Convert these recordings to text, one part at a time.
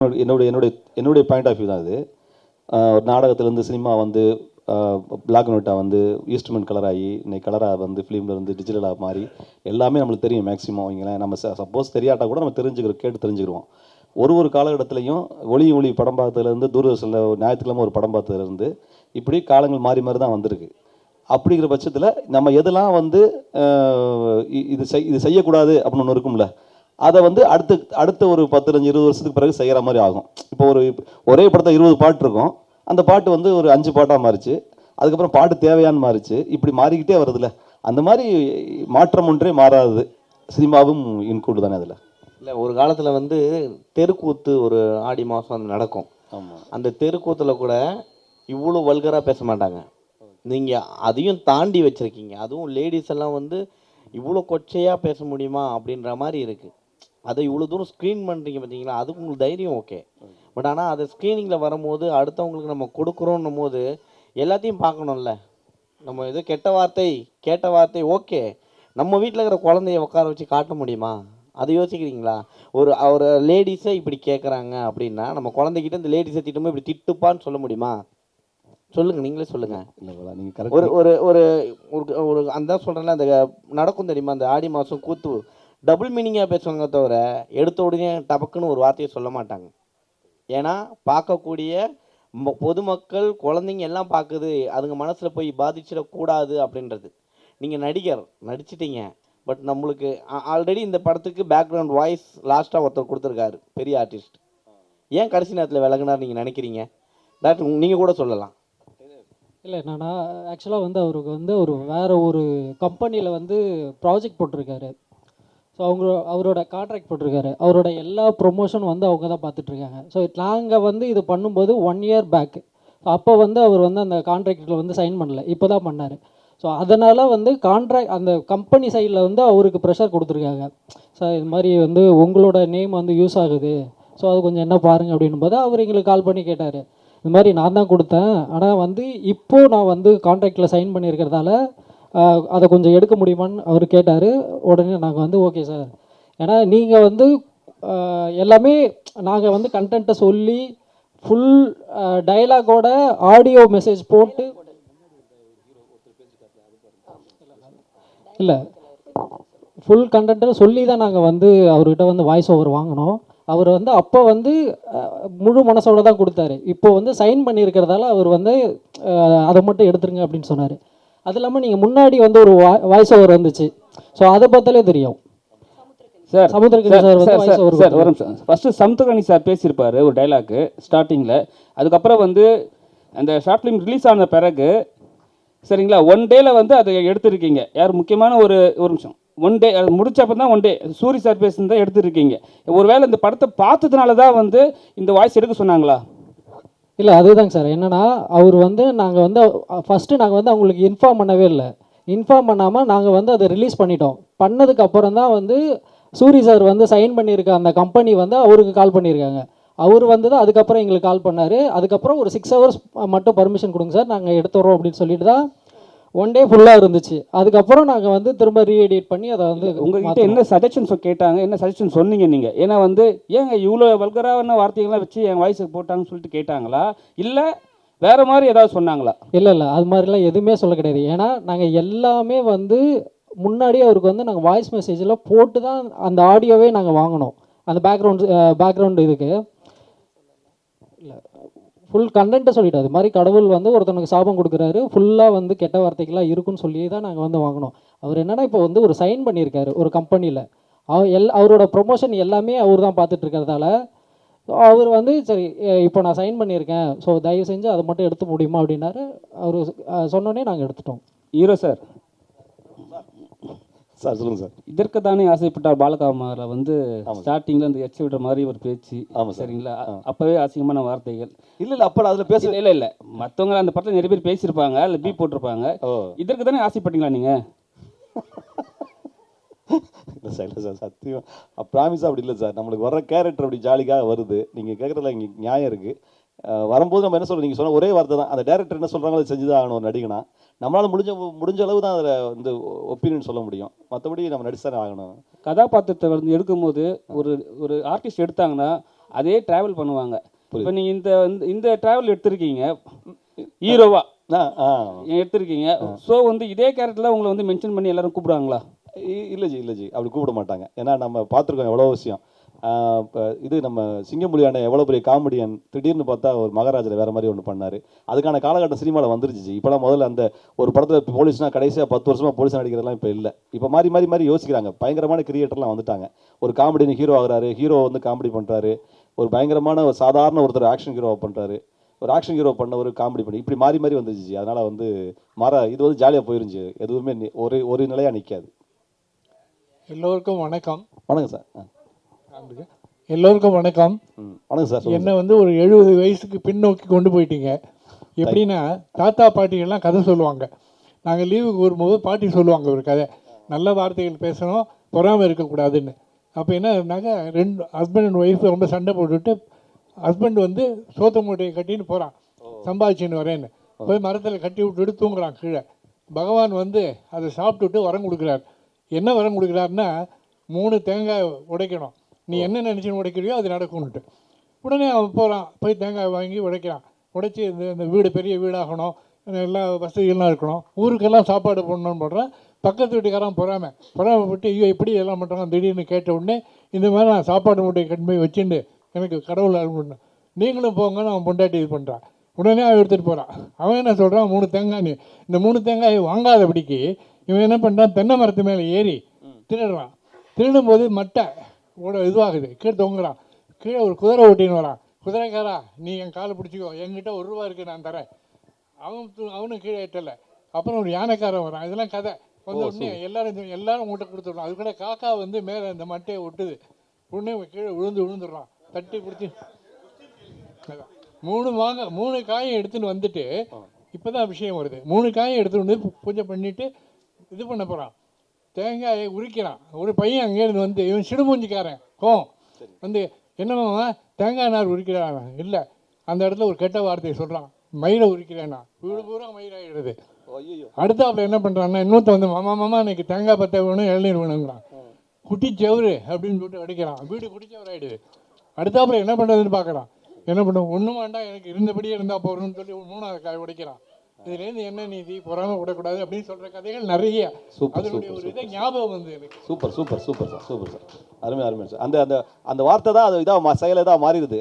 என்னுடைய என்னுடைய என்னுடைய பாயிண்ட் ஆஃப் வியூ தான் இது. ஒரு நாடகத்திலேருந்து சினிமா வந்து பிளாக் அண்ட் ஒயிட்டாக வந்து ஈஸ்ட்மெண்ட் கலராகி இன்னைக்கு கலராக வந்து ஃபிலிமில் இருந்து டிஜிட்டலாக மாறி எல்லாமே நம்மளுக்கு தெரியும். மேக்ஸிமம் அவங்களேன் நம்ம சப்போஸ் தெரியாட்டா கூட நம்ம கேட்டு தெரிஞ்சுக்கிறோம். ஒரு காலகட்டத்திலையும் ஒளி படம் பார்த்ததுலேருந்து தூரதர்ஷனில் ஞாயிற்றுக்கிழமை ஒரு படம் பார்த்ததுலேருந்து இப்படி காலங்கள் மாறி மாறி தான் வந்திருக்கு. அப்படிங்கிற பட்சத்தில் நம்ம எதெல்லாம் வந்து இது செய்யக்கூடாது அப்படின்னு ஒன்று இருக்கும்ல, அதை வந்து அடுத்த ஒரு 10-20 வருஷத்துக்கு பிறகு செய்கிற மாதிரி ஆகும். இப்போ ஒரே படத்தில் 20 பாட்டு இருக்கும், அந்த பாட்டு வந்து ஒரு 5 பாட்டாக மாறிச்சு, அதுக்கப்புறம் பாட்டு தேவையான்னு மாறிச்சு, இப்படி மாறிக்கிட்டே வருதுல்ல. அந்த மாதிரி மாற்றம் ஒன்றே மாறாது, சினிமாவும் இன்க்ளூட் தானே அதில். இல்லை, ஒரு காலத்தில் வந்து தெருக்கூத்து ஒரு ஆடி மாதம் நடக்கும். ஆமாம், அந்த தெருக்கூத்தில் கூட இவ்வளோ வல்கராக பேச மாட்டாங்க. நீங்கள் அதையும் தாண்டி வச்சுருக்கீங்க. அதுவும் லேடிஸ் எல்லாம் வந்து இவ்வளோ கொச்சையாக பேச முடியுமா அப்படின்ற மாதிரி இருக்குது. அதை இவ்வளோ தூரம் ஸ்க்ரீன் பண்ணுறீங்க பார்த்தீங்களா, அதுக்கு உங்களுக்கு தைரியம் ஓகே. பட் ஆனால் அதை ஸ்க்ரீனிங்கில் வரும்போது அடுத்தவங்களுக்கு நம்ம கொடுக்குறோன்னும் போது எல்லாத்தையும் பார்க்கணும்ல. நம்ம ஏதோ கேட்ட வார்த்தை ஓகே, நம்ம வீட்டில் இருக்கிற குழந்தைய உட்கார வச்சு காட்ட முடியுமா? அதை யோசிக்கிறீங்களா? ஒரு லேடிஸை இப்படி கேட்குறாங்க அப்படின்னா நம்ம குழந்தைகிட்ட இந்த லேடிஸை திட்டும்போது இப்படி திட்டுப்பான்னு சொல்ல முடியுமா? சொல்லுங்கள், நீங்களே சொல்லுங்கள். ஒரு ஒரு ஒரு ஒரு அந்த சொல்கிறேன்ல, அந்த நடக்கும் தெரியுமா, அந்த ஆடி மாதம் கூத்து டபுள் மீனிங்காக பேசுவாங்க தவிர எடுத்த உடனே டபக்குன்னு ஒரு வார்த்தையை சொல்ல மாட்டாங்க. ஏன்னா பார்க்கக்கூடிய பொதுமக்கள் குழந்தைங்க எல்லாம் பார்க்குது, அதுங்க மனசில் போய் பாதிச்சிடக்கூடாது அப்படின்றது. நீங்கள் நடிகர் நடிச்சிட்டீங்க, பட் நம்மளுக்கு ஆல்ரெடி இந்த படத்துக்கு பேக்ரவுண்ட் வாய்ஸ் லாஸ்ட்டாக ஒருத்தர் கொடுத்துருக்காரு, பெரிய ஆர்டிஸ்ட். ஏன் கடைசி நேரத்தில் விலகுனார் நீங்கள் நினைக்கிறீங்க? டாக்டர் நீங்கள் கூட சொல்லலாம். இல்லை, என்னன்னா ஆக்சுவலாக வந்து அவருக்கு வந்து வேறு ஒரு கம்பெனியில் வந்து ப்ராஜெக்ட் போட்டிருக்காரு. ஸோ அவரோட கான்ட்ராக்ட் போட்டிருக்காரு. அவரோட எல்லா ப்ரொமோஷன் வந்து அவங்க தான் பார்த்துட்ருக்காங்க. ஸோ நாங்கள் வந்து இது பண்ணும்போது 1 இயர் பேக்கு. ஸோ அப்போ வந்து அவர் வந்து அந்த கான்ட்ராக்டில் வந்து சைன் பண்ணல, இப்போ தான் பண்ணார். ஸோ அதனால் வந்து அந்த கம்பெனி சைடில் வந்து அவருக்கு ப்ரெஷர் கொடுத்துருக்காங்க. ஸோ இது மாதிரி வந்து உங்களோட நேம் வந்து யூஸ் ஆகுது, ஸோ அது கொஞ்சம் என்ன பாருங்கள் அப்படின்னும் போது அவர் எங்களுக்கு கால் பண்ணி கேட்டார். இது மாதிரி நான் தான் கொடுத்தேன், ஆனால் வந்து இப்போது நான் வந்து கான்ட்ராக்டில் சைன் பண்ணியிருக்கிறதால அதை கொஞ்சம் எடுக்க முடியுமான்னு அவர் கேட்டார். உடனே நாங்கள் வந்து ஓகே சார், ஏன்னா நீங்கள் வந்து எல்லாமே நாங்கள் வந்து கண்டென்ட்டை சொல்லி ஃபுல் டைலாகோட ஆடியோ மெசேஜ் போட்டு இல்லை, ஃபுல் கண்டென்ட்டை சொல்லி தான் நாங்கள் வந்து அவர்கிட்ட வந்து வாய்ஸ் ஓவர் வாங்கினோம். அவர் வந்து அப்போ வந்து முழு மனசோட தான் கொடுத்தாரு. இப்போ வந்து சைன் பண்ணியிருக்கிறதால அவர் வந்து அதை மட்டும் எடுத்துருங்க அப்படின்னு சொன்னார். அது இல்லாமல் நீங்கள் முன்னாடி வந்து ஒரு வாய்ஸ் ஓவர் வந்துச்சு, ஸோ அதை பார்த்தாலே தெரியும். சார் சமுத்திரக்கனி சார் வந்து வாய்ஸ் ஓவர் சார் வரும் சார். ஃபஸ்ட்டு சமுத்திரக்கனி சார் பேசியிருப்பார் ஒரு டைலாக்கு ஸ்டார்டிங்கில். அதுக்கப்புறம் வந்து அந்த ஷார்ட் ஃபிலிம் ரிலீஸ் ஆன பிறகு சரிங்களா, 1 டேயில் வந்து அதை எடுத்துருக்கீங்க. யார் முக்கியமான ஒரு நிமிஷம், 1 டே அது முடிச்சப்போ தான் 1 டே சூரி சார் பேசுனதை எடுத்துருக்கீங்க. ஒருவேளை இந்த படத்தை பார்த்ததுனால தான் வந்து இந்த வாய்ஸ் எடுக்க சொன்னாங்களா? இல்லை, அதுதாங்க சார். என்னென்னா அவர் வந்து நாங்கள் வந்து ஃபஸ்ட்டு நாங்கள் வந்து அவங்களுக்கு இன்ஃபார்ம் பண்ணவே இல்லை. இன்ஃபார்ம் பண்ணாமல் நாங்கள் வந்து அதை ரிலீஸ் பண்ணிட்டோம். பண்ணதுக்கப்புறம் தான் வந்து சூரி சார் வந்து சைன் பண்ணியிருக்க அந்த கம்பெனி வந்து அவருக்கு கால் பண்ணியிருக்காங்க. அவர் வந்து தான் அதுக்கப்புறம் எங்களுக்கு கால் பண்ணார். அதுக்கப்புறம் ஒரு 6 ஹவர்ஸ் மட்டும் பர்மிஷன் கொடுங்க சார், நாங்கள் எடுத்துறோம் அப்படின்னு சொல்லிட்டு தான் 1 டே ஃபுல்லாக இருந்துச்சு. அதுக்கப்புறம் நாங்கள் வந்து திரும்ப ரீஎடிட் பண்ணி அதை வந்து உங்கள்கிட்ட என்ன சஜஷன்ஸ் கேட்டாங்க, என்ன சஜஷன் சொன்னீங்க நீங்கள்? ஏன்னா வந்து ஏங்க இவ்வளோ வல்கரான வார்த்தைகள்லாம் வச்சு என் வாய்ஸுக்கு போட்டாங்கன்னு சொல்லிட்டு கேட்டாங்களா, இல்லை வேறு மாதிரி ஏதாவது சொன்னாங்களா? இல்லை, அது மாதிரிலாம் எதுவுமே சொல்ல கிடையாது. ஏன்னா நாங்கள் எல்லாமே வந்து முன்னாடியே அவருக்கு வந்து நாங்கள் வாய்ஸ் மெசேஜில் போட்டு தான் அந்த ஆடியோவே நாங்கள் வாங்கினோம். அந்த பேக்ரவுண்டு இதுக்கு இல்லை, ஃபுல் கண்டென்ட்டை சொல்லிவிட்டு அது மாதிரி கடவுள் வந்து ஒருத்தனுக்கு சாபம் கொடுக்குறாரு, ஃபுல்லாக வந்து கெட்ட வார்த்தைகள்லாம் இருக்குன்னு சொல்லி தான் நாங்கள் வந்து வாங்கினோம். அவர் என்னென்னா இப்போ வந்து ஒரு சைன் பண்ணியிருக்காரு ஒரு கம்பெனியில். அவரோட ப்ரொமோஷன் எல்லாமே அவர் தான் பார்த்துட்ருக்கிறதால அவர் வந்து சரி இப்போ நான் சைன் பண்ணியிருக்கேன், ஸோ தயவு செஞ்சு அதை மட்டும் எடுத்து முடியுமா அப்படின்னாரு. அவர் சொன்னோன்னே நாங்கள் எடுத்துட்டோம். ஹீரோ சார் சார் சொல்லுங்கள் சார். இதற்கு தானே ஆசைப்பட்டார் பாலகாமாரில் வந்து ஸ்டார்டிங்கில் அந்த எச்ச விடுற மாதிரி ஒரு பேச்சு. ஆமாம் சரிங்களா, அப்போவே அசிங்கமான வார்த்தைகள். இல்லை அப்போ அதில் பேச இல்லை மற்றவங்க அந்த படத்தில் நிறைய பேர் பேசியிருப்பாங்க, இல்லை பீ போட்டிருப்பாங்க. இதற்கு தானே ஆசைப்பட்டீங்களா நீங்கள்? இல்லை சார், இல்லை சார், சத்தியம் ப்ராமிஸாக அப்படி இல்லை சார். நம்மளுக்கு வர்ற கேரக்டர் அப்படி ஜாலிக்காக வருது. நீங்கள் கேட்குறதுல இங்கே நியாயம் இருக்குது. வரும்போது நம்ம என்ன சொல்கிறோம், நீங்கள் சொன்ன ஒரே வார்த்தை தான், அந்த டேரக்டர் என்ன சொல்கிறாங்களோ அதை செஞ்சு தான் ஆகணும் ஒரு நடிகனா. நம்மளால் முடிஞ்ச அளவு தான் அதில் வந்து ஒப்பீனியன் சொல்ல முடியும், மற்றபடி நம்ம நடிச்சு தானே ஆகணும். கதாபாத்திரத்தை வந்து எடுக்கும்போது ஒரு ஆர்டிஸ்ட் எடுத்தாங்கன்னா அதே ட்ராவல் பண்ணுவாங்க. இப்போ நீங்கள் இந்த ட்ராவல் எடுத்திருக்கீங்க ஹீரோவா ஆ ஆ எடுத்திருக்கீங்க. ஸோ வந்து இதே கேரக்டரில் உங்களை வந்து மென்ஷன் பண்ணி எல்லாரும் கூப்பிடுவாங்களா? இல்லை ஜி அப்படி கூப்பிட மாட்டாங்க. ஏன்னா நம்ம பார்த்துருக்கோம் எவ்வளோ விஷயம். இப்போ இது நம்ம சிங்கம்புலியான எவ்வளோ பெரிய காமெடியன், திடீர்னு பார்த்தா ஒரு மகாராஜில் வேறு மாதிரி ஒன்று பண்ணார். அதுக்கான காலகட்டம் சினிமாவில் வந்துருச்சு. இப்போலாம் முதல்ல அந்த ஒரு படத்தில் போலீஸ்னால் கடைசியாக 10 வருஷமாக போலீஸ் நடிக்கிறதெல்லாம் இப்போ இல்லை. இப்போ மாறி யோசிக்கிறாங்க. பயங்கரமான கிரியேட்டர்லாம் வந்துட்டாங்க. ஒரு காமெடின்னு ஹீரோ ஆகுறாரு, ஹீரோ வந்து காமெடி பண்ணுறாரு. ஒரு பயங்கரமான ஒரு சாதாரண ஒருத்தர் ஆக்ஷன் ஹீரோ பண்ணுறாரு, ஒரு ஆக்ஷன் ஹீரோ பண்ண ஒரு காமெடி பண்ணி இப்படி மாறி வந்துருச்சு. அதனால் வந்து இது வந்து ஜாலியாக போயிருந்துச்சு. எதுவுமே ஒரு நிலையாக நிற்காது. எல்லோருக்கும் வணக்கம். வணக்கம் சார். எல்லோருக்கும் வணக்கம். வணக்கம் சார். என்னை வந்து ஒரு 70 வயசுக்கு பின்னோக்கி கொண்டு போயிட்டீங்க. எப்படின்னா தாத்தா பாட்டிகள்லாம் கதை சொல்லுவாங்க. நாங்கள் லீவுக்கு வரும்போது பாட்டி சொல்லுவாங்க ஒரு கதை. நல்ல வார்த்தைகள் பேசணும், பொறாமல் இருக்கக்கூடாதுன்னு. அப்போ என்ன இருந்தாங்க, 2 ஹஸ்பண்ட் அண்ட் ஒய்ஃப் ரொம்ப சண்டை போட்டுட்டு ஹஸ்பண்ட் வந்து சோத்த மூட்டையை கட்டின்னு போகிறான், சம்பாதிச்சின்னு வரேன்னு. போய் மரத்தில் கட்டி விட்டுட்டு தூங்குறான் கீழே. பகவான் வந்து அதை சாப்பிட்டுட்டு வரம் கொடுக்குறார். என்ன வரம் கொடுக்குறாருன்னா, 3 தேங்காய் உடைக்கணும், நீ என்ன நினச்சின்னு உடைக்கிறியோ அது நடக்கும்னுட்டு. உடனே அவன் போகிறான், போய் தேங்காய் வாங்கி உடைக்கிறான். உடைச்சி இந்த வீடு பெரிய வீடாகணும், எல்லா வசதிகள்லாம் இருக்கணும், ஊருக்கெல்லாம் சாப்பாடு போடணும்னு போடுறான். பக்கத்து வீட்டுக்காரன் பொறாமப்பட்டு ஐயோ இப்படி எல்லாம் பண்ணுறாங்க. திடீர்னு கேட்ட உடனே இந்த மாதிரி நான் சாப்பாடு மூட்டையை கட்டி போய் வச்சுட்டு எனக்கு கடவுள் அருள், நீங்களும் போங்கன்னு அவன் பொண்டாட்டி இது பண்ணுறான். உடனே அவன் எடுத்துகிட்டு போகிறான். அவன் என்ன சொல்கிறான், 3 தேங்காய், நீ இந்த 3 தேங்காயை வாங்காதபடிக்கு இவன் என்ன பண்ணுறான், தென்னை மரத்து மேலே ஏறி திருடுறான். திருடும்போது மட்டை இதுவாகுது, கீழே தொங்குறான். கீழே ஒரு குதிரை ஓட்டின்னு வரான். குதிரைக்காரா நீ என் காலை பிடிச்சிக்கோ, என்கிட்ட 1 ரூபா இருக்குது நான் தரேன். அவனும் கீழே எட்டலை. அப்புறம் ஒரு யானைக்காரன் வரான். இதெல்லாம் கதை. வந்த உடனே எல்லாரும் உங்கள்கிட்ட கொடுத்துடலாம். அது கூட காக்கா வந்து மேலே இந்த மட்டையை ஒட்டுது. உடனே கீழே விழுந்துடுறான். தட்டி பிடிச்சி 3 காயை எடுத்துன்னு வந்துட்டு இப்போ தான் விஷயம் வருது. 3 காயை எடுத்துகிட்டு வந்து பூஜை பண்ணிவிட்டு இது பண்ண போகிறான். தேங்காயை உரிக்கிறான். ஒரு பையன் அங்கேருந்து வந்து, இவன் சிடுமூஞ்சிக்காரன் வந்து, என்னம்மா தேங்காய் நார் உரிக்கிறான். இல்லை, அந்த இடத்துல ஒரு கெட்ட வார்த்தையை சொல்கிறான், மயிரை உரிக்கிறேன்னா. வீடு பூரா மயிராகிடுது. அடுத்தாப்புல என்ன பண்ணுறான்னா, இன்னொருத்த வந்து மாமா இன்னைக்கு தேங்காய் பற்ற வேணும், இளநீர் வேணுங்கிறான். குட்டிச்சவரு அப்படின்னு சொல்லிட்டு அடிக்கிறான். வீடு குட்டிச்சவர் ஆகிடுது. அடுத்தாப்புல என்ன பண்ணுறதுன்னு பார்க்குறான். என்ன பண்ணுவோம், ஒன்றும் வேண்டாம் எனக்கு இருந்தபடியே இருந்தால் போகிறோன்னு சொல்லி 3ஆவது காய் உடைக்கிறான். இதுலேருந்து என்ன நீதி, பொறாம விடக்கூடாது அப்படின்னு சொல்கிற கதைகள் நிறைய. அதனுடைய ஒரு இதை ஞாபகம் வந்து எனக்கு. Super sir. அருமை சார். அந்த அந்த அந்த வார்த்தை தான் அது இதாக செயல் இதாக மாறிடுது.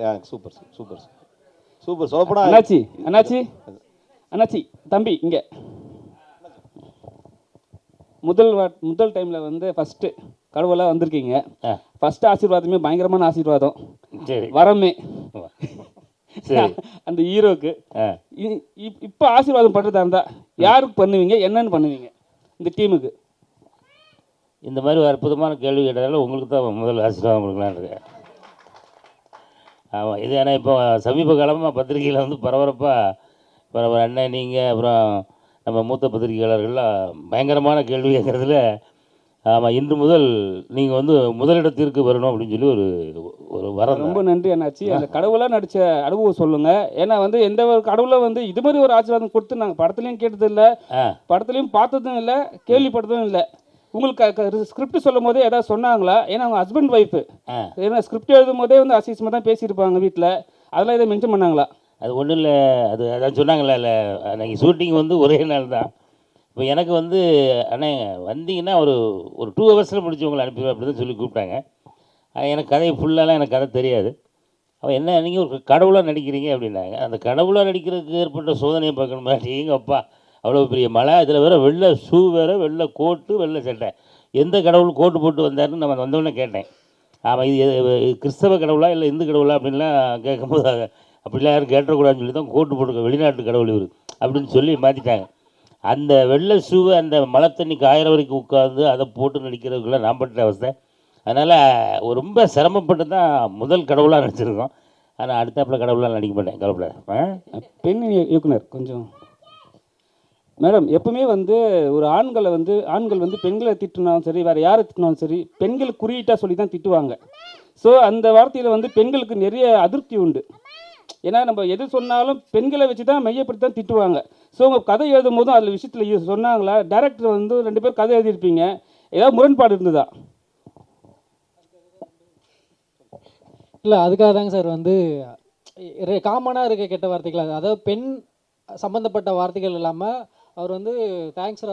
சூப்பர் சொல்லப்போனா அண்ணாச்சி தம்பி இங்கே முதல் டைமில் வந்து ஃபஸ்ட்டு கடவுளாக வந்திருக்கீங்க. ஃபஸ்ட்டு ஆசீர்வாதமே பயங்கரமான ஆசீர்வாதம். சரி, வரமே அந்த ஹீரோக்கு. இப்போ ஆசீர்வாதம் பண்ணுறதா இருந்தால் யாருக்கு பண்ணுவீங்க, என்னன்னு பண்ணுவீங்க இந்த டீமுக்கு? இந்த மாதிரி ஒரு அற்புதமான கேள்வி கேட்டதால உங்களுக்கு தான் முதல் ஆசீர்வாதம் கொடுக்கலான்னு இருக்கேன். ஆமாம், இது ஏன்னா இப்போ சமீப காலமாக பத்திரிகையில் வந்து பரபரப்பாக அண்ணன் நீங்கள் அப்புறம் நம்ம மூத்த பத்திரிகையாளர்கள்லாம் பயங்கரமான கேள்வி கேட்குறதுல, ஆமாம், இன்று முதல் நீங்கள் வந்து முதலிடத்திற்கு வரணும் அப்படின்னு சொல்லி ஒரு வரம். ரொம்ப நன்றி அண்ணாச்சி. அந்த கடவுளாக நடித்த அனுபவம் சொல்லுங்கள். ஏன்னா வந்து எந்த ஒரு கடவுளை வந்து இது மாதிரி ஒரு ஆசீர்வாதம் கொடுத்து நாங்கள் படத்துலையும் கேட்டதில்லை, படத்துலையும் பார்த்ததும் இல்லை, கேள்விப்பட்டதும் இல்லை. உங்களுக்கு ஸ்கிரிப்ட் சொல்லும் போதே ஏதாவது சொன்னாங்களா? ஏன்னா அவங்க ஹஸ்பண்ட் ஒய்ஃபு, ஏன்னா ஸ்கிரிப்ட் எழுதும் போதே வந்து அசிஸ்மாக தான் பேசியிருப்பாங்க வீட்டில், அதெல்லாம் எதாவது மென்ஷன் பண்ணாங்களா? அது ஒன்றும் இல்லை, அதான் சொன்னாங்களே, இல்லை அன்றைக்கி ஷூட்டிங் வந்து ஒரே நாள் தான். இப்போ எனக்கு வந்து அண்ணே வந்தீங்கன்னா ஒரு 2 ஹவர்ஸில் முடிச்சு உங்களை அனுப்பிடுவேன் அப்படி தான் சொல்லி கூப்பிட்டாங்க. எனக்கு கதை ஃபுல்லாலாம் எனக்கு கதை தெரியாது. அவன் என்ன, நீங்கள் ஒரு கடவுளாக நடிக்கிறீங்க அப்படின்னாங்க. அந்த கடவுளாக நடிக்கிறதுக்கு ஏற்பட்ட சோதனையை பார்க்கணுமா? எங்கள் அப்பா அவ்வளோ பெரிய மழை, இதில் வேறு வெள்ளை ஷூ வேறு, வெள்ளை கோட்டு, வெள்ளை சட்டை. எந்த கடவுள் கோட்டு போட்டு வந்தாருன்னு நம்ம வந்தோடனே கேட்டேன். ஆமாம், இது கிறிஸ்தவ கடவுளா இல்லை இந்து கடவுளா அப்படின்லாம் கேட்கும்போது அப்படிலாம் யாரும் கேட்டக்கூடாதுன்னு சொல்லி தான் கோட்டு போட்டு, வெளிநாட்டு கடவுள் இவர் அப்படின்னு சொல்லி மாற்றிட்டாங்க. அந்த வெள்ளை ஷூவை அந்த மழை தண்ணி காயிற வரைக்கும் உட்காந்து அதை போட்டு நடிக்கிறதுக்குள்ள நான் பட்ட அவஸ்தை. அதனால் ரொம்ப சிரமப்பட்டு தான் முதல் கடவுளாக நடிச்சிருக்கோம். ஆனால் அடுத்தாப்பில் கடவுளாக நடிக்க மாட்டேன், கவலைப்படாத. பெண் இயக்குனர் கொஞ்சம் மேடம், எப்பவுமே வந்து ஒரு ஆண்கள் வந்து பெண்களை திட்டினாலும் சரி, வேறு யாரை திட்டினாலும் சரி, பெண்கள் குறியீட்டாக சொல்லி தான் திட்டுவாங்க. ஸோ அந்த வார்த்தையில் வந்து பெண்களுக்கு நிறைய அதிருப்தி உண்டு. ஏன்னா நம்ம எது சொன்னாலும் பெண்களை வச்சு தான் மையப்படுத்தி தான் திட்டுவாங்க. ஸோ உங்கள் கதை எழுதும் போதும் அதில் விஷயத்தில் சொன்னாங்களா? டைரக்டர் வந்து 2 பேர் கதை எழுதியிருப்பீங்க, ஏதாவது முரண்பாடு இருந்ததா? இல்லை அதுக்காக தாங்க சார் வந்து காமனாக இருக்க கெட்ட வார்த்தைகள் அதாவது பெண் சம்மந்தப்பட்ட வார்த்தைகள் இல்லாமல் அவர் வந்து தேங்க்ஸ்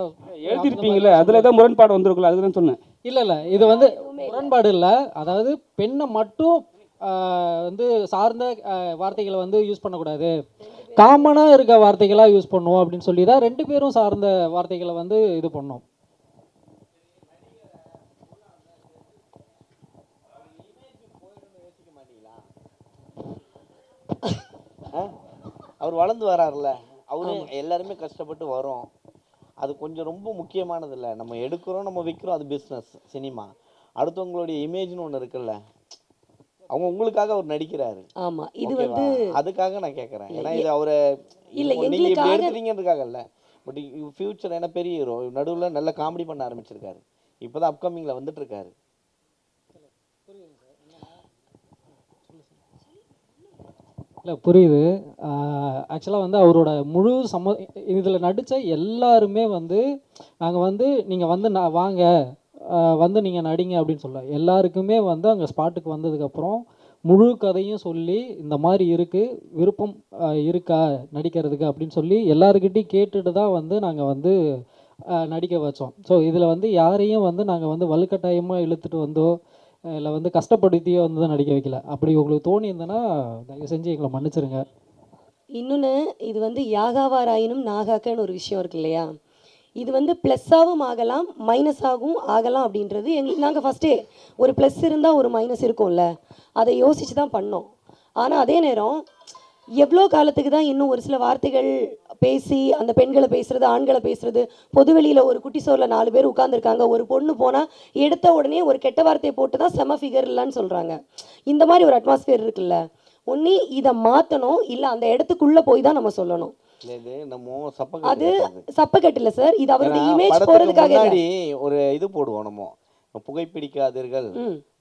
எழுதிருப்பீங்களே அதில் ஏதோ முரண்பாடு வந்திருக்குல்ல அதுதான் சொன்னேன். இல்லை இது வந்து முரண்பாடு இல்லை, அதாவது பெண்ணை மட்டும் வந்து சார்ந்த வார்த்தைகளை வந்து யூஸ் பண்ணக்கூடாது, காமனாக இருக்க வார்த்தைகளாக யூஸ் பண்ணுவோம் அப்படின்னு சொல்லி தான் 2 பேரும் சார்ந்த வார்த்தைகளை வந்து இது பண்ணோம். அவர் வளர்ந்து வராருல்ல, அவரு எல்லாருமே கஷ்டப்பட்டு வரோம். அது கொஞ்சம் ரொம்ப முக்கியமானது இல்லை. நம்ம எடுக்கிறோம், நம்ம விற்கிறோம், அது பிஸ்னஸ். சினிமா அடுத்தவங்களுடைய இமேஜ்னு ஒன்று இருக்குல்ல, அவங்க உங்களுக்காக அவர் நடிக்கிறாரு. ஆமா இது ஓகேவா? வந்து அதுக்காக நான் கேட்குறேன். ஏன்னா இது அவரை இல்ல, நீங்க இப்படி எங்களுக்காக- எடுத்துறீங்கன்றதுக்காகல்ல. பட் ஃபியூச்சர் என்ன பெரிய ஹீரோ, நடுவில் நல்ல காமெடி பண்ண ஆரம்பிச்சிருக்காரு. இப்போதான் அப்கமிங்கில் வந்துட்டு இருக்காரு. இல்லை புரியுது. ஆக்சுவலாக வந்து அவரோட முழு இதில் நடித்த எல்லாருமே வந்து நாங்கள் வந்து நீங்கள் வந்து வாங்க வந்து நீங்கள் நடிங்க அப்படின்னு சொல்ல எல்லாருக்குமே வந்து அங்கே ஸ்பாட்டுக்கு வந்ததுக்கப்புறம் முழு கதையும் சொல்லி இந்த மாதிரி இருக்குது, விருப்பம் இருக்கா நடிக்கிறதுக்கு அப்படின்னு சொல்லி எல்லாருக்கிட்டையும் கேட்டுட்டு தான் வந்து நாங்கள் வந்து நடிக்க வச்சோம். ஸோ இதில் வந்து யாரையும் வந்து நாங்கள் வந்து வலுக்கட்டாயமாக இழுத்துட்டு வந்தோ இல்லை வந்து கஷ்டப்படுத்தியோ வந்து தான் நடிக்க வைக்கல. அப்படி உங்களுக்கு தோணி இருந்ததுன்னா தயவு செஞ்சு எங்களை மன்னிச்சிருங்க. இன்னொன்று, இது வந்து யாகாவாராயினும் நாகாக்கன்னு ஒரு விஷயம் இருக்கு இல்லையா, இது வந்து ப்ளஸ்ஸாகவும் ஆகலாம் மைனஸாகவும் ஆகலாம் அப்படின்றது நாங்கள் ஃபஸ்ட்டே ஒரு ப்ளஸ் இருந்தால் ஒரு மைனஸ் இருக்கும்ல, அதை யோசித்து தான் பண்ணோம். ஆனால் அதே நேரம் எவ்வளோ காலத்துக்கு தான் இன்னும் ஒரு சில வார்த்தைகள் பேசி அந்த பெண்களை பேசுறது, ஆண்களை பேசுறது, பொதுவெளியில் ஒரு குட்டி சோரில் 4 பேர் உட்காந்துருக்காங்க, ஒரு பொண்ணு போனால் எடுத்த உடனே ஒரு கெட்ட வார்த்தையை போட்டு தான் செம ஃபிகர் இல்லைன்னு சொல்கிறாங்க. இந்த மாதிரி ஒரு அட்மாஸ்பியர் இருக்குல்ல, ஒன்று இதை மாற்றணும், இல்லை அந்த இடத்துக்குள்ளே போய் தான் நம்ம சொல்லணும். இது நம்ம அது சப்பக்கட்டு இல்லை சார், இது அவருடைய இமேஜ் படத்துக்கு போகிறதுக்காக முன்னாடி ஒரு இது போடுவோம் நம்ம, புகைப்பிடிக்காதீர்கள்,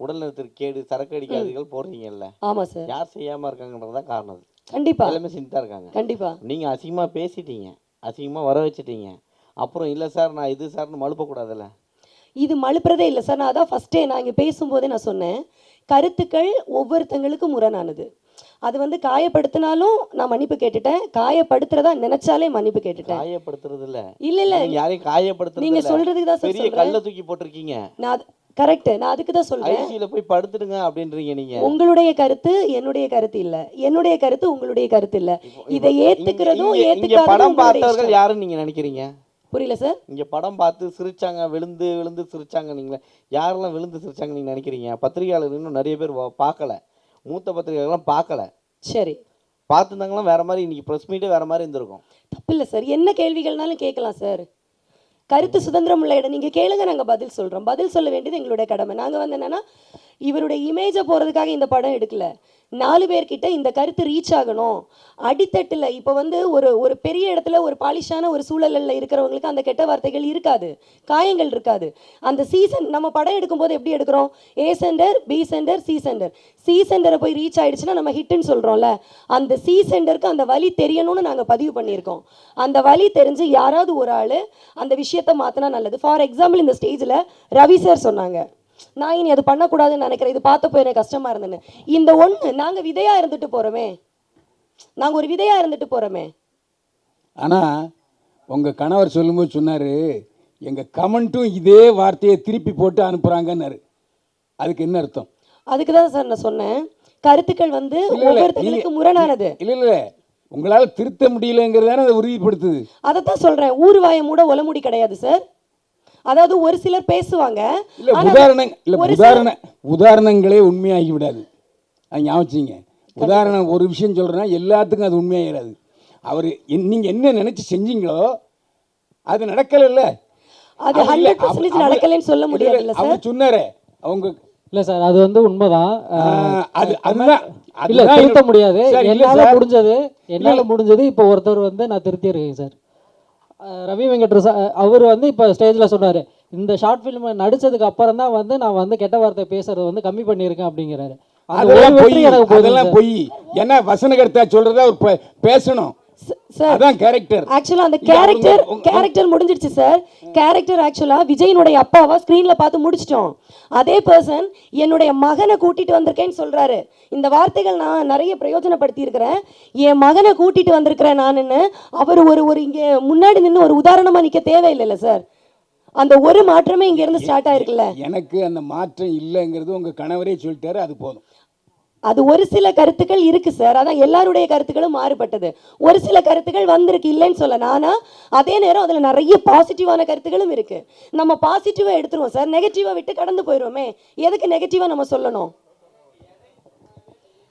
உடல் நலத்திற்கு கேடு, சரக்கு அடிக்காதீர்கள் போடுறீங்கல்ல. ஆமாம் சார், யார் செய்யாம இருக்காங்கன்றதுதான் காரணம். கண்டிப்பாக எல்லாமே செஞ்சுதான் இருக்காங்க. கண்டிப்பாக. நீங்க அசிங்கமா பேசிட்டீங்க, அசிங்கமா வர வச்சுட்டீங்க, அப்புறம் இல்லை சார் நான் இது சார்னு மழுப்பக்கூடாதுல்ல. இது மழுப்புறதே இல்லை சார். நான் அதான் ஃபஸ்ட்டே நான் இங்கே பேசும்போதே நான் சொன்னேன், கருத்துக்கள் ஒவ்வொருத்தங்களுக்கும் முரணானது. அது வந்து காயப்படுத்தினாலும் நான் மன்னிப்பு கேட்டுட்டேன், காயப்படுத்துறதா நினைச்சாலே மன்னிப்பு கேட்டுட்டேன். காயப்படுத்துறது இல்ல, இல்ல இல்ல யாரையும் காயப்படுத்துறது நீங்க இல்ல. சொல்றதுக்கு தான் சார் பெரிய சொல்றேன். கல்ல தூக்கி போட்டிருக்கீங்க. நான் கரெக்ட், நான் அதுக்கு தான் சொல்றேன். ஐசியில போய் படுத்துடுங்க அப்படின்றீங்க நீங்க. உங்களுடைய கருத்து என்னுடைய கருத்து இல்ல, என்னுடைய கருத்து உங்களுடைய கருத்து இல்ல. இதை ஏத்துக்கிறதும் இங்க ஏத்துக்காததும் படம் உங்களுடைய பார்த்தவர்கள் இஷ்டம். யாருன்னு நீங்க நினைக்கிறீங்க? புரியல சார். இங்க படம் பார்த்து சிரிச்சாங்க, விழுந்து விழுந்து சிரிச்சாங்க, நீங்க யாரெல்லாம் விழுந்து சிரிச்சாங்க நீங்க நினைக்கிறீங்க? பத்திரிகையாளர் இன்னும் நிறைய பேர் பார்க்கல, மூத்த பத்திரிகையாளர்லாம் பார்க்கல. சரி, பார்த்துருந்தாங்களாம் வேற மாதிரி, இன்னைக்கு ப்ரெஸ் மீட்டே வேற மாதிரி இருந்திருக்கும். தப்பு இல்லை சார், என்ன கேள்விகள்னாலும் கேட்கலாம் சார். கருத்து சுதந்திரம் உள்ள இடம், நீங்கள் கேளுங்க, நாங்கள் பதில் சொல்கிறோம். பதில் சொல்ல வேண்டியது எங்களுடைய கடமை. நாங்கள் வந்து என்னென்னா இவருடைய இமேஜை போகிறதுக்காக இந்த படம் எடுக்கல. 4 பேர்கிட்ட இந்த கருத்து ரீச் ஆகணும். அடித்தட்டில் இப்போ வந்து ஒரு பெரிய இடத்துல ஒரு பாலிஷான ஒரு சூழலில் இருக்கிறவங்களுக்கு அந்த கெட்ட வார்த்தைகள் இருக்காது, காயங்கள் இருக்காது. அந்த சீசன் நம்ம படம் எடுக்கும்போது எப்படி எடுக்கிறோம், A centre, B centre, C centre. C சென்டரை போய் ரீச் ஆகிடுச்சுன்னா நம்ம ஹிட்டுன்னு சொல்கிறோம்ல, அந்த C சென்டருக்கு அந்த வழி தெரியணும்னு நாங்கள் பதிவு பண்ணியிருக்கோம். அந்த வழி தெரிஞ்சு யாராவது ஒரு ஆள் அந்த விஷயத்தை மாற்றினா நல்லது. ஃபார் எக்ஸாம்பிள் இந்த ஸ்டேஜில் ரவி சார் சொன்னாங்க, நான் இனி அது பண்ணக்கூடாதுன்னு நினைக்கிறேன், இது பார்த்தப்போ எனக்கு கஷ்டமாக இருந்தேன்னு. இந்த ஒன்று நாங்கள் விதையாக இருந்துட்டு போகிறோமே, நாங்கள் ஒரு விதையாக இருந்துட்டு போகிறோமே. ஆனால் உங்கள் கணவர் சொல்லும்போது சொன்னார், எங்கள் கமெண்ட்டும் இதே வார்த்தையை திருப்பி போட்டு அனுப்புகிறாங்கன்னாரு. அதுக்கு என்ன அர்த்தம்? அதுக்கு தான் சார் நான் சொன்னேன், கருத்துக்கள் வந்து ஒவ்வொருத்தங்களுக்கு முரணானது. இல்லை உங்களால் திருத்த முடியலங்கிறதான அதை உறுதிப்படுத்துது. அதைத்தான் சொல்கிறேன், ஊர்வாயை மூட ஒலமுடி கிடையாது சார். அதாவது ஒரு சிலர் பேசுவாங்க, உதாரணங்களே உண்மையாகி விடாது. அது ஞாபகிங்க, உதாரணம் ஒரு விஷயம் சொல்கிறேன்னா எல்லாத்துக்கும் அது உண்மையாகிடாது. அவர் நீங்கள் என்ன நினச்சி செஞ்சீங்களோ அது நடக்கலைல்ல, அது 100% நடக்கலைன்னு சொல்ல முடியாதுல்ல சார். அவர் சொன்னாரே அவங்க இல்லை சார், அது வந்து உண்மைதான். அதுதான் இல்லை திருத்த முடியாது. என்னால் முடிஞ்சது இப்போ ஒருத்தர் வந்து நான் திருத்தியிருக்கேன் சார். ரவி வெங்கட் சார் அவர் வந்து இப்போ ஸ்டேஜில் சொன்னார், இந்த ஷார்ட் ஃபிலிம் நடித்ததுக்கு அப்புறம் தான் வந்து நான் வந்து கெட்ட வார்த்தை பேசுறது வந்து கம்மி பண்ணியிருக்கேன் அப்படிங்கிறாரு. அதெல்லாம் பொய். ஏன்னா வசனகர்த்தா சொல்கிறத அவர் பேசணும், சார் அதான் கேரக்டர். ஆக்சுவலா அந்த இல்ல, கேரக்டர் முடிஞ்சிடுச்சு சார். கேரக்டர் ஆக்சுவலா விஜயனுடைய அப்பாவா ஸ்க்ரீன்ல பார்த்து முடிச்சிட்டோம். அதே பர்சன் என்னுடைய மகனை கூட்டிட்டு வந்திருக்கேன்னு சொல்றாரு. இந்த வார்த்தைகள் நான் நிறைய பிரயோஜனப்படுத்தி இருக்கிறேன். என் மகனை கூட்டிட்டு வந்திருக்கிறேன் நானுன்னு அவர் ஒரு இங்க முன்னாடி நின்று ஒரு உதாரணமா நிக்க தேவையில்லைல்ல சார். அந்த ஒரு மாற்றமே இங்க இருந்து ஸ்டார்ட் ஆயிருக்குல்ல. எனக்கு அந்த மாற்றம் இல்லைங்கிறது உங்க கணவரே சொல்லிட்டாரு, அது போதும். அது ஒரு சில கருத்துக்கள் இருக்கு சார். அதான் எல்லாருடைய கருத்துக்களும் மாறுபட்டது. ஒரு சில கருத்துக்கள் வந்திருக்கு, இல்லைன்னு சொல்ல. நானா அதே நேரம் அதுல நிறைய பாசிட்டிவான கருத்துக்களும் இருக்கு. நம்ம பாசிட்டிவா எடுத்துருவோம் சார், நெகட்டிவா விட்டு கடந்து போயிடுவோமே. எதுக்கு நெகட்டிவா நம்ம சொல்லணும்?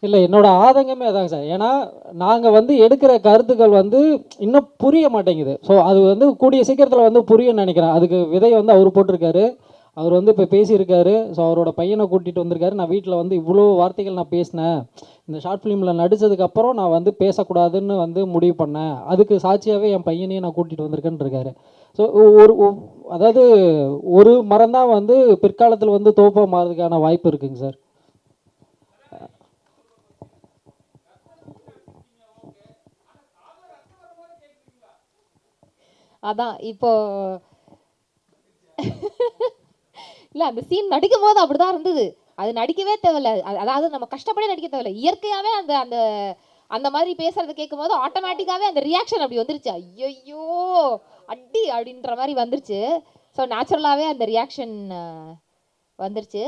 இல்லை, என்னோட ஆதங்கமே அதாங்க சார். ஏன்னா நாங்கள் வந்து எடுக்கிற கருத்துக்கள் வந்து இன்னும் புரிய மாட்டேங்குது. ஸோ அது வந்து கூடிய சீக்கிரத்தில் வந்து புரியும்னு நினைக்கிறேன். அதுக்கு விதை வந்து அவர் போட்டிருக்காரு. அவர் வந்து இப்போ பேசியிருக்காரு. ஸோ அவரோட பையனை கூட்டிகிட்டு வந்திருக்காரு. நான் வீட்டில் வந்து இவ்வளோ வார்த்தைகள் நான் பேசினேன், இந்த ஷார்ட் ஃபிலிமில் நடித்ததுக்கப்புறம் நான் வந்து பேசக்கூடாதுன்னு வந்து முடிவு பண்ணேன், அதுக்கு சாட்சியாகவே என் பையனையும் நான் கூட்டிகிட்டு வந்திருக்கேன்னு இருக்காரு. ஸோ அதாவது ஒரு மரம் தான் வந்து பிற்காலத்தில் வந்து தோப்பாக மாறதுக்கான வாய்ப்பு இருக்குங்க சார். அதான் இப்போ இல்லை, அந்த சீன் நடிக்கும் போது அப்படிதான் இருந்தது. அது நடிக்கவே தேவையில்ல. அதாவது நம்ம கஷ்டப்படி நடிக்க தேவையில்ல. இயற்கையாகவே அந்த அந்த அந்த மாதிரி பேசுறது கேட்கும் போது ஆட்டோமேட்டிக்காகவே அந்த ரியாக்ஷன் அப்படி வந்துருச்சு. ஐயோ அடி அப்படின்ற மாதிரி வந்துருச்சு. ஸோ நேச்சுரலாகவே அந்த ரியாக்ஷன் வந்துருச்சு.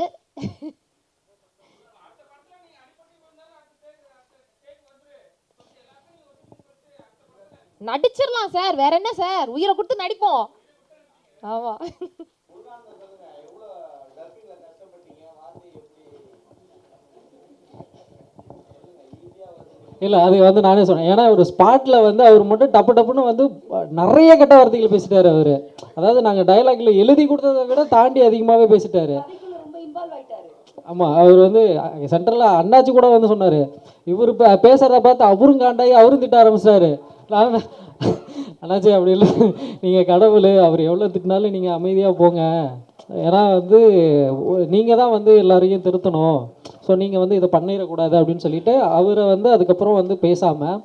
நடிச்சிடலாம் சார், வேற என்ன சார், உயிரை கொடுத்து நடிப்போம். ஆமா. இல்லை, அது வந்து நானே சொன்னேன். ஏன்னா ஒரு ஸ்பாட்டில் வந்து அவர் மட்டும் டப்புன்னு வந்து நிறைய கெட்ட வார்த்தைகள் பேசிட்டாரு அவர். அதாவது நாங்கள் டைலாக்ல எழுதி கொடுத்ததை விட தாண்டி அதிகமாகவே பேசிட்டாரு. ஆமாம், அவர் வந்து சென்ட்ரலில் அண்ணாச்சி கூட வந்து சொன்னார், இவர் பேசுகிறத பார்த்து அவரும் காண்டாகி அவரும் திட்ட ஆரம்பிச்சிட்டாரு. நான் அண்ணாச்சி அப்படி இல்லை, நீங்கள் கடவுள், அவர் எவ்வளோ திட்டினாலும் நீங்கள் அமைதியாக போங்க. ஏன்னா வந்து நீங்கள் தான் வந்து எல்லாரையும் திருத்தணும். ஸோ நீங்கள் வந்து இதை பண்ணிடக்கூடாது அப்படின்னு சொல்லிட்டு அவரை வந்து அதுக்கப்புறம் வந்து பேசாமல்,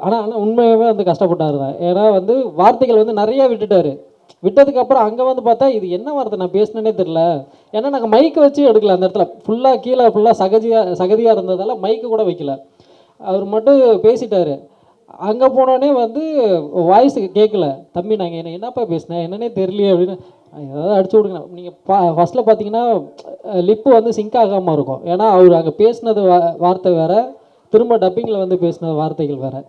ஆனால் உண்மையாகவே வந்து கஷ்டப்பட்டார் தான். ஏன்னா வந்து வார்த்தைகள் வந்து நிறைய விட்டுட்டார். விட்டதுக்கப்புறம் அங்கே வந்து பார்த்தா இது என்ன வார்த்தை நான் பேசினேனே தெரில. ஏன்னா நாங்கள் மைக்கை வச்சு எடுக்கல, அந்த இடத்துல ஃபுல்லாக கீழே ஃபுல்லாக சகதியாக இருந்ததால் மைக்கு கூட வைக்கல. அவர் மட்டும் பேசிட்டார். அங்கே போனோடனே வந்து வாய்ஸ் கேட்கல. தம்பி நாங்கள் என்னப்பா பேசினேன் என்னன்னே தெரியலையே அப்படின்னு ஏதாவது அடிச்சு விடுங்க. நீங்கள் ஃபஸ்ட்டில் பார்த்தீங்கன்னா லிப்பு வந்து சிங்க் ஆகாமல் இருக்கும். ஏன்னா அவர் அங்கே பேசினது வார்த்தை வேறு, திரும்ப டப்பிங்கில் வந்து பேசின வார்த்தைகள் வேறு.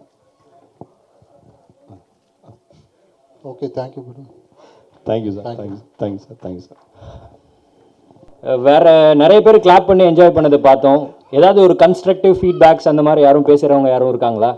Okay, thank you bro. Thank you sir. Thank you sir. Thank you sir. வேற நிறைய பேர் கிளாப் பண்ணி என்ஜாய் பண்ணதை பார்த்தோம். ஏதாவது ஒரு கன்ஸ்ட்ரக்டிவ் ஃபீட்பேக்ஸ் அந்த மாதிரி யாரும் பேசுகிறவங்க யாரும் இருக்காங்களா?